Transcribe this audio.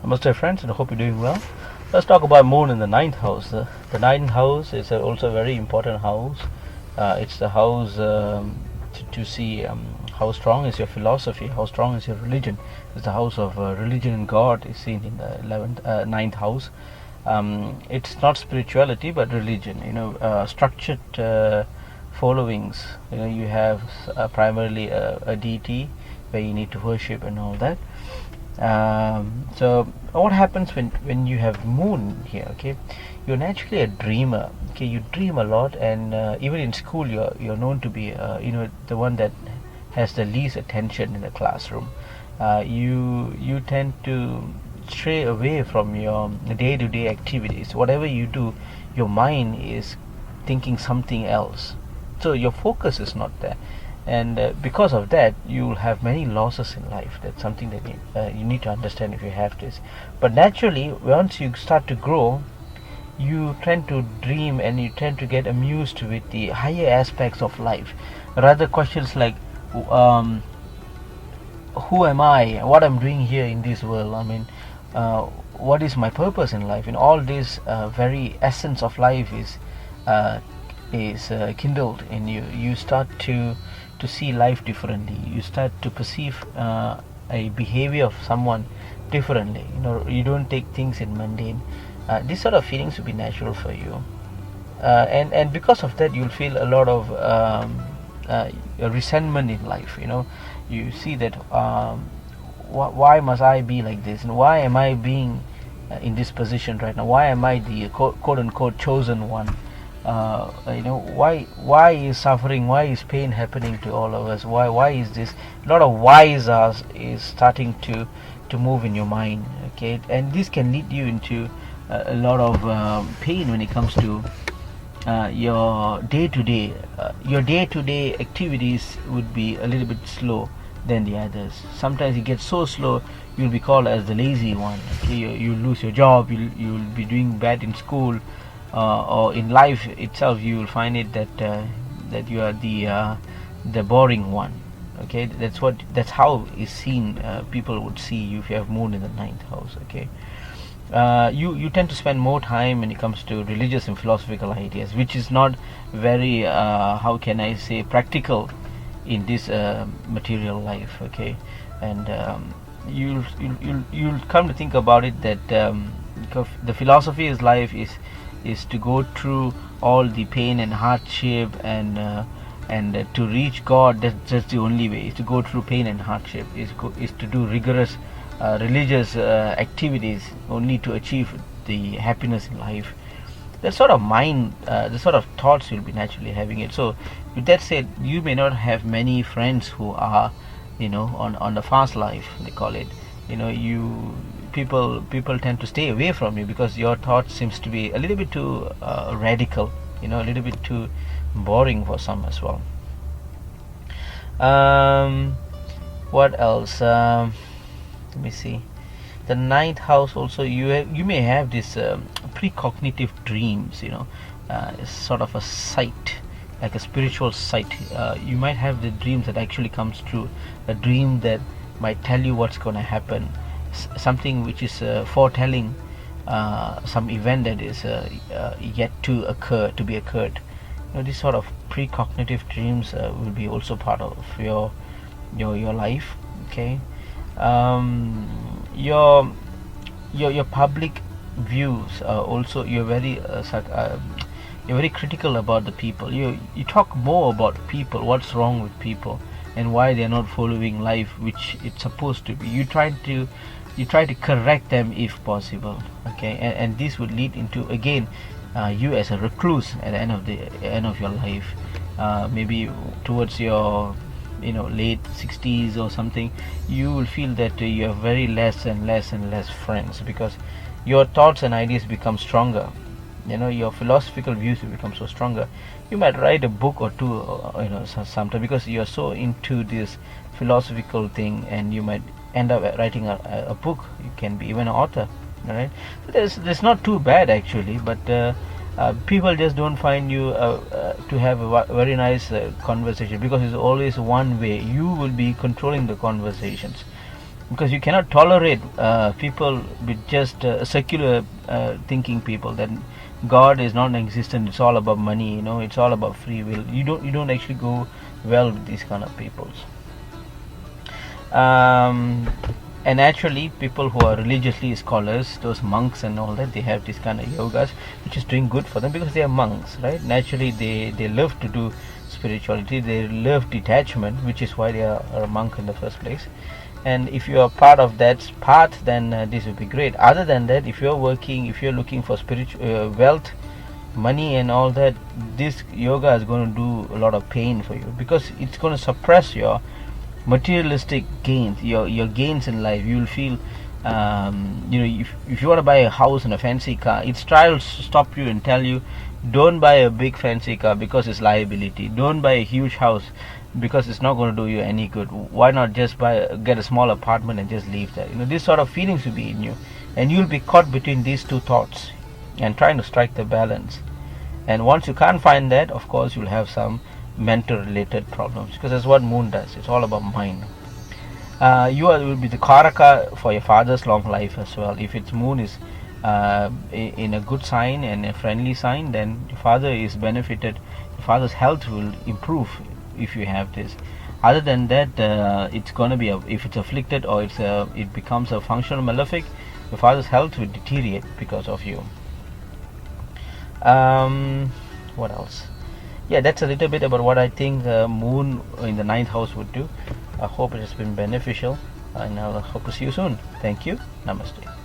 Namaste friends, and I hope you're doing well. Let's talk about moon in the ninth house. The ninth house is also a very important house. It's the house to see how strong is your philosophy, how strong is your religion. It's the house of religion and God is seen in the ninth house. It's not spirituality but religion. Structured followings. You have primarily a deity where you need to worship and all that. So what happens when you have moon here? Okay, you're naturally a dreamer. Okay, you dream a lot, and even in school you're known to be the one that has the least attention in the classroom. You tend to stray away from your day-to-day activities. Whatever you do, your mind is thinking something else, so your focus is not there, and because of that you'll have many losses in life. That's something that you need to understand if you have this. But naturally, once you start to grow, you tend to dream and you tend to get amused with the higher aspects of life, rather questions like who am I, what I'm doing here in this world. What is my purpose in life? And all this very essence of life is kindled in you. You start to see life differently. You start to perceive a behavior of someone differently. You don't take things in mundane. These sort of feelings will be natural for you, and because of that you'll feel a lot of resentment in life. You see that why must I be like this, and why am I being in this position right now? Why am I the quote unquote chosen one? Why is suffering, why is pain happening to all of us? Why is this? A lot of whys is starting to move in your mind. Okay, and this can lead you into a lot of pain when it comes to your day-to-day. Your day-to-day activities would be a little bit slow than the others. Sometimes it gets so slow you'll be called as the lazy one. Okay, you lose your job, you'll be doing bad in school, or in life itself. You will find it that you are the boring one. Okay, that's how is seen. People would see you if you have moon in the ninth house. Okay, you tend to spend more time when it comes to religious and philosophical ideas, which is not very how can I say, practical in this material life. Okay, and you'll come to think about it that the philosophy is life is to go through all the pain and hardship, and to reach God. That's the only way, is to go through pain and hardship, is to do rigorous religious activities only to achieve the happiness in life. That sort of mind, the sort of thoughts you'll be naturally having it. So with that said, you may not have many friends who are on the fast life, they call it. People tend to stay away from you because your thought seems to be a little bit too radical, a little bit too boring for some as well. What else? Let me see. The ninth house also, you may have this precognitive dreams. Sort of a sight, like a spiritual sight. You might have the dreams that actually comes true, a dream that might tell you what's going to happen, something which is foretelling some event that is yet to be occurred. These sort of precognitive dreams will be also part of your life. Okay, your public views also. You're very critical about the people. You talk more about people, what's wrong with people, and why they're not following life which it's supposed to be. You try to correct them if possible. Okay, and this would lead into, again, you as a recluse at the end of your life. Maybe towards your late 60s or something, you will feel that you have very less and less friends, because your thoughts and ideas become stronger. Your philosophical views will become so stronger. You might write a book or two, sometime, because you are so into this philosophical thing, and you might end up writing a book. You can be even an author. All right, so there's not too bad actually, but people just don't find you to have a very nice conversation, because it's always one way. You will be controlling the conversations. because you cannot tolerate people with just secular thinking people that God is non-existent. It's all about money. It's all about free will. You don't actually go well with these kind of peoples. And naturally, people who are religiously scholars, those monks and all that, they have this kind of yogas, which is doing good for them because they are monks, right? Naturally, they love to do spirituality. They love detachment, which is why they are a monk in the first place. And if you are part of that path, then this would be great. Other than that, if you're looking for spiritual wealth, money and all that, this yoga is going to do a lot of pain for you, because it's going to suppress your materialistic gains, your gains in life. You will feel if you want to buy a house and a fancy car, it's trying to stop you and tell you, don't buy a big fancy car because it's liability. Don't buy a huge house because it's not going to do you any good. Why not just get a small apartment and just leave there? This sort of feelings will be in you, and you'll be caught between these two thoughts and trying to strike the balance. And once you can't find that, of course you'll have some mental related problems, because that's what moon does. It's all about mind. You will be the karaka for your father's long life as well. If its moon is in a good sign and a friendly sign, then your father is benefited. Your father's health will improve if you have this. Other than that, it's going to be if it's afflicted, or it becomes a functional malefic, your father's health will deteriorate because of you. What else? Yeah, that's a little bit about what I think the moon in the 9th house would do. I hope it has been beneficial, and I hope to see you soon. Thank you. Namaste.